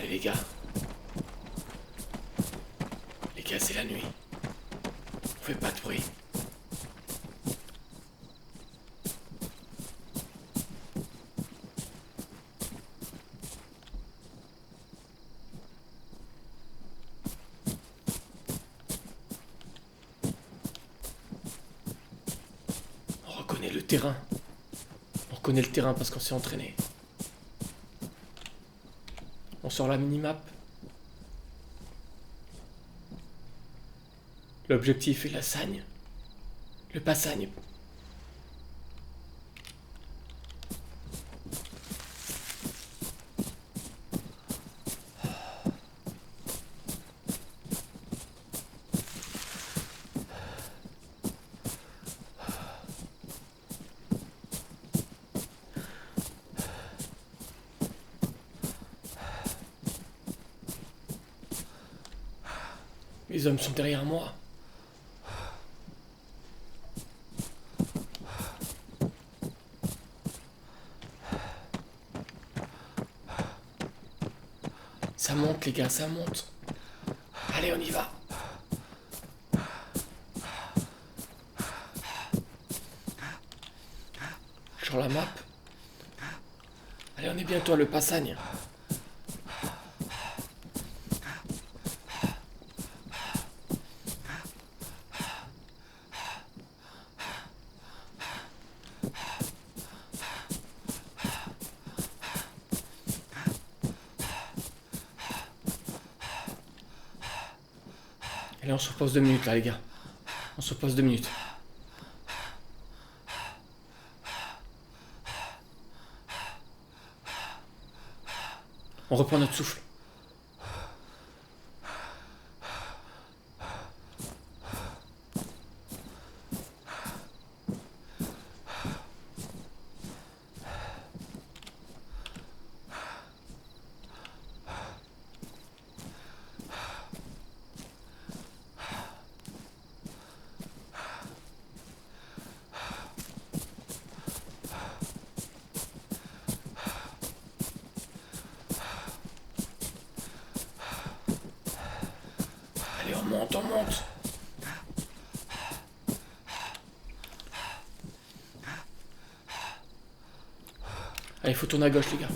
Allez les gars c'est la nuit. On fait pas de bruit. On reconnaît le terrain. On reconnaît le terrain parce qu'on s'est entraîné. On sort la minimap. L'objectif est la sagne. Le passagne. Les hommes sont derrière moi. Ça monte les gars, ça monte. Allez, on y va. Sur la map. Allez, on est bientôt à le passagne. Allez, on se repose 2 minutes là, les gars. On se repose 2 minutes. On reprend notre souffle. Allez, on monte, on monte. Allez, il faut tourner à gauche, les gars.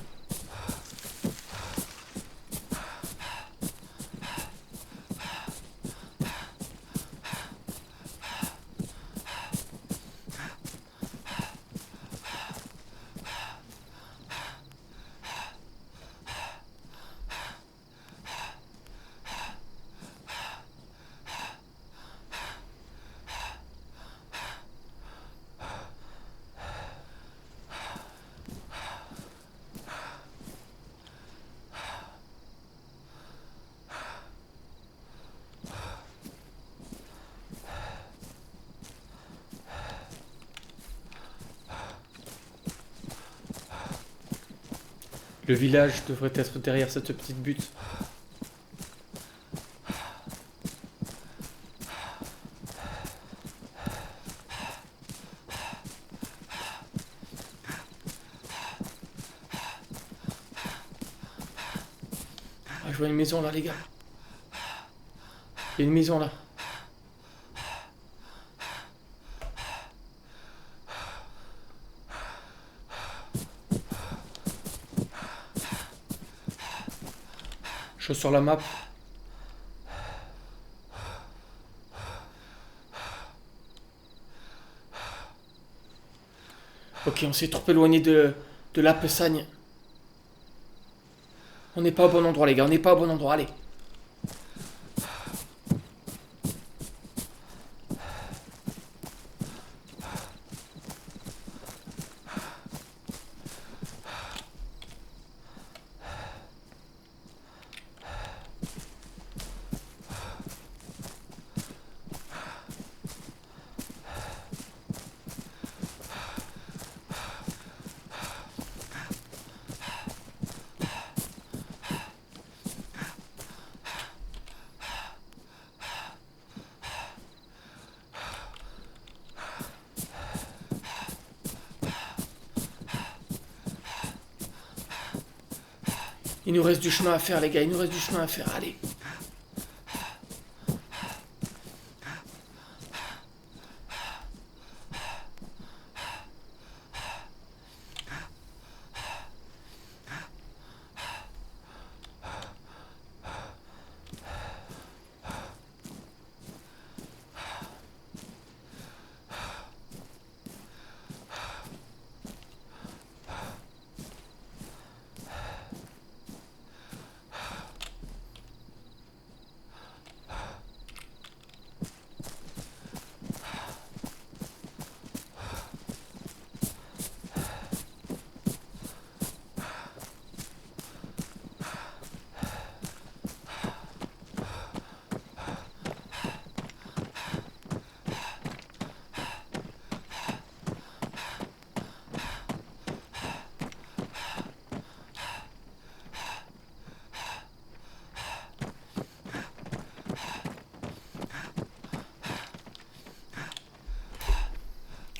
Le village devrait être derrière cette petite butte. Ah, je vois une maison là, les gars. Il y a une maison là. Je suis sur la map. Ok, on s'est trop éloigné de la Pessagne. On n'est pas au bon endroit, les gars. On n'est pas au bon endroit. Allez. Il nous reste du chemin à faire, les gars. Il nous reste du chemin à faire. Allez.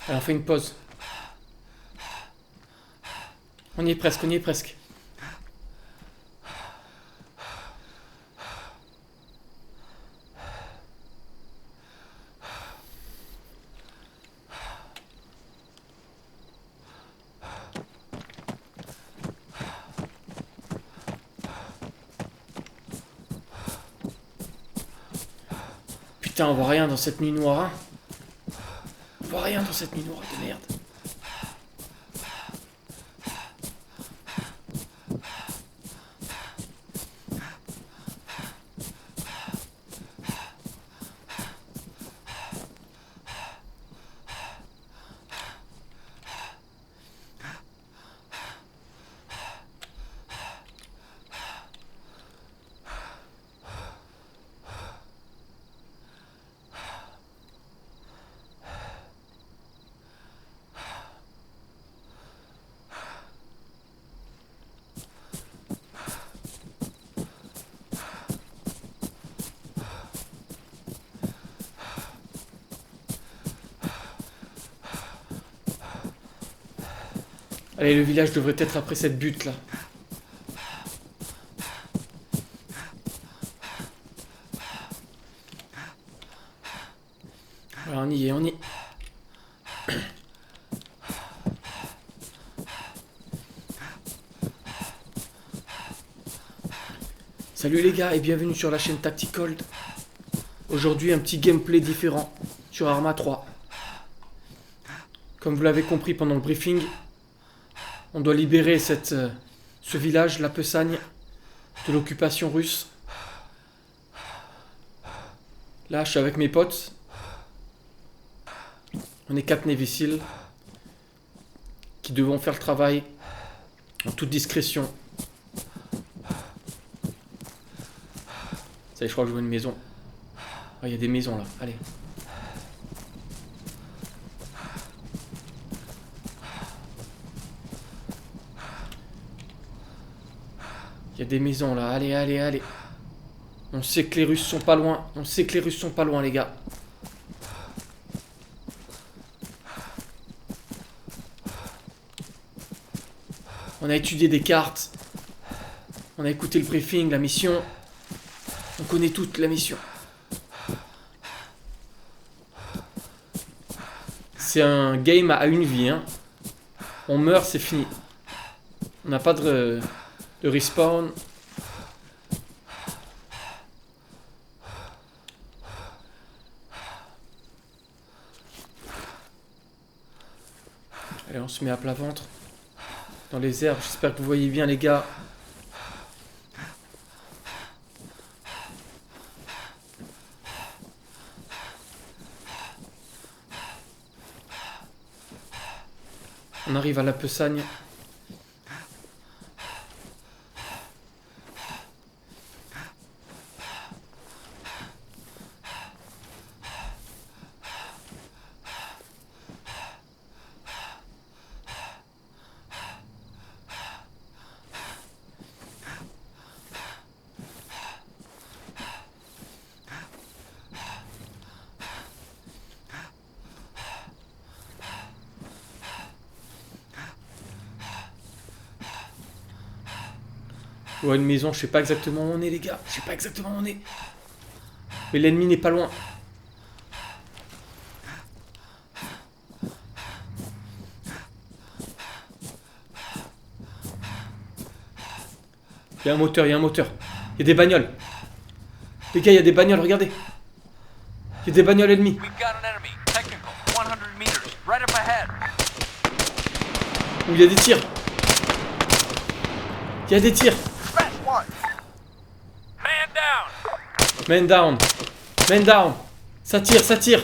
Allez, on fait une pause. On y est presque, on y est presque. Putain, on voit rien dans cette nuit noire, hein. On voit rien dans cette nuit noire de merde. Allez, le village devrait être après cette butte là. Voilà, on y est, on y est. Salut les gars et bienvenue sur la chaîne Tacticold. Aujourd'hui un petit gameplay différent sur Arma 3. Comme vous l'avez compris pendant le briefing, on doit libérer ce village, la Pessagne, de l'occupation russe. Là, je suis avec mes potes. On est 4 Navy qui devront faire le travail en toute discrétion. Ça y est, je crois que je vois une maison. Ah, il y a des maisons là, allez. Il y a des maisons là, allez, allez, allez. On sait que les Russes sont pas loin. On sait que les Russes sont pas loin, les gars. On a étudié des cartes. On a écouté le briefing, la mission. On connaît toute la mission. C'est un game à une vie, hein. On meurt, c'est fini. On n'a pas de respawn. Allez, on se met à plat ventre. Dans les airs, j'espère que vous voyez bien les gars. On arrive à la Pessagne. Je vois une maison, je sais pas exactement où on est les gars. Je sais pas exactement où on est. Mais l'ennemi n'est pas loin. Il y a un moteur, il y a un moteur. Il y a des bagnoles. Les gars, il y a des bagnoles, regardez. Il y a des bagnoles ennemies. Où il y a des tirs. Il y a des tirs. Man down. Man down. Ça tire, ça tire.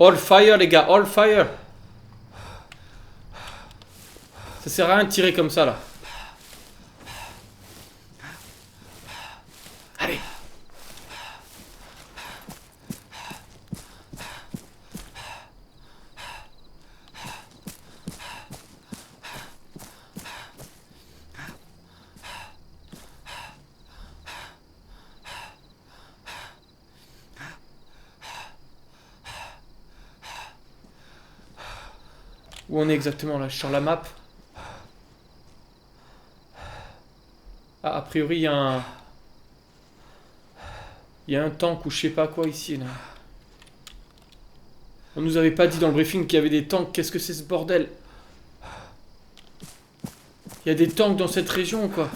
All fire les gars, all fire. Ça sert à rien de tirer comme ça là. Allez. Où on est exactement là? Sur la map. Ah, a priori, il y a un... Il y a un tank ou je sais pas quoi ici, là. On nous avait pas dit dans le briefing qu'il y avait des tanks. Qu'est-ce que c'est ce bordel? Il y a des tanks dans cette région ou quoi?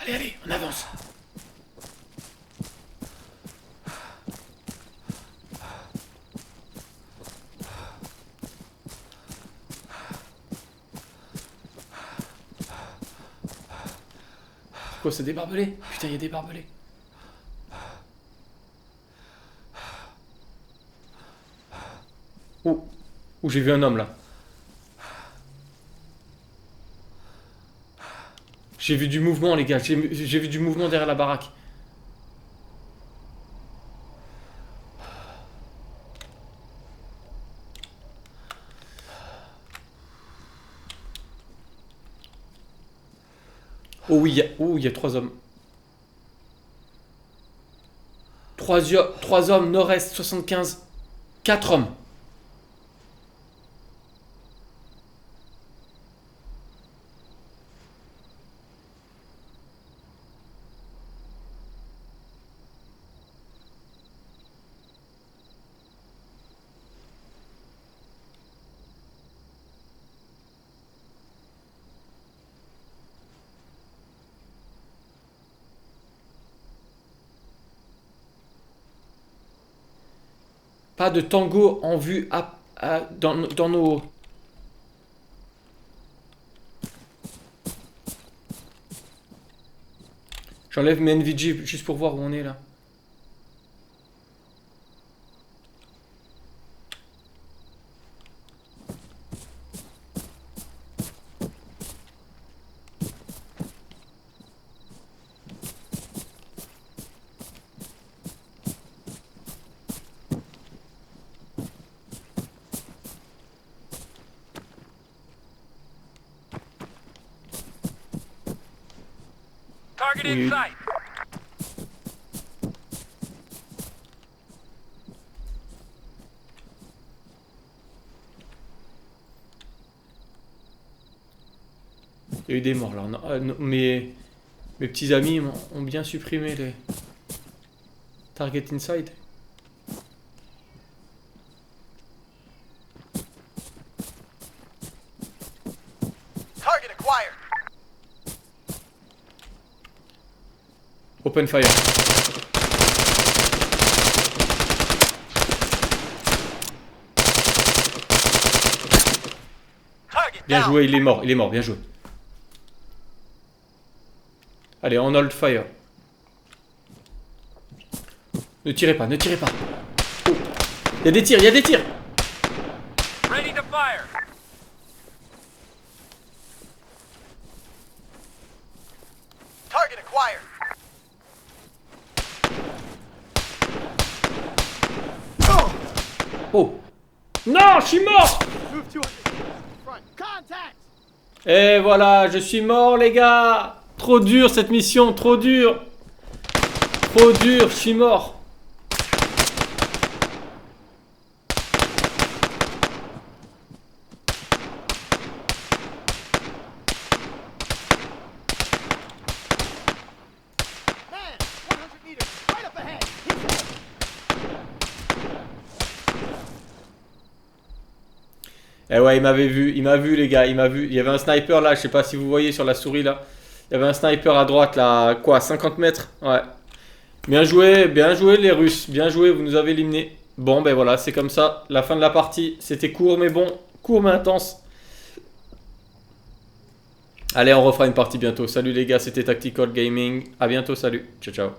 Allez, allez, on avance. Quoi, c'est des barbelés? Putain, il y a des barbelés. Oh, oh, j'ai vu un homme là. J'ai vu du mouvement, les gars. J'ai vu du mouvement derrière la baraque. Oh oui, il y a 3 hommes. 3 hommes, nord-est, 75. 4 hommes. Pas de tango en vue dans nos... J'enlève mes NVG juste pour voir où on est là. Oui. Il y a eu des morts là. Mes petits amis ont bien supprimé les target inside. Target acquired. Open fire. Bien joué, il est mort, bien joué. Allez, on hold fire. Ne tirez pas, ne tirez pas. Oh. Il y a des tirs, il y a des tirs. Ready to fire. Target acquired. Oh. Non, je suis mort. Move 200. Front. Contact! Et voilà, je suis mort, les gars. Trop dur cette mission, trop dur. Trop dur, je suis mort. Man, 100 meters. Right up ahead. He's hit. Eh ouais, il m'avait vu, il m'a vu les gars, il m'a vu. Il y avait un sniper là, je sais pas si vous voyez sur la souris là. Il y avait un sniper à droite là, quoi, 50 mètres. Ouais. Bien joué les Russes, bien joué, vous nous avez éliminés. Bon ben voilà, c'est comme ça, la fin de la partie. C'était court mais bon, court mais intense. Allez, on refera une partie bientôt. Salut les gars, c'était Tactical Gaming. À bientôt, salut. Ciao ciao.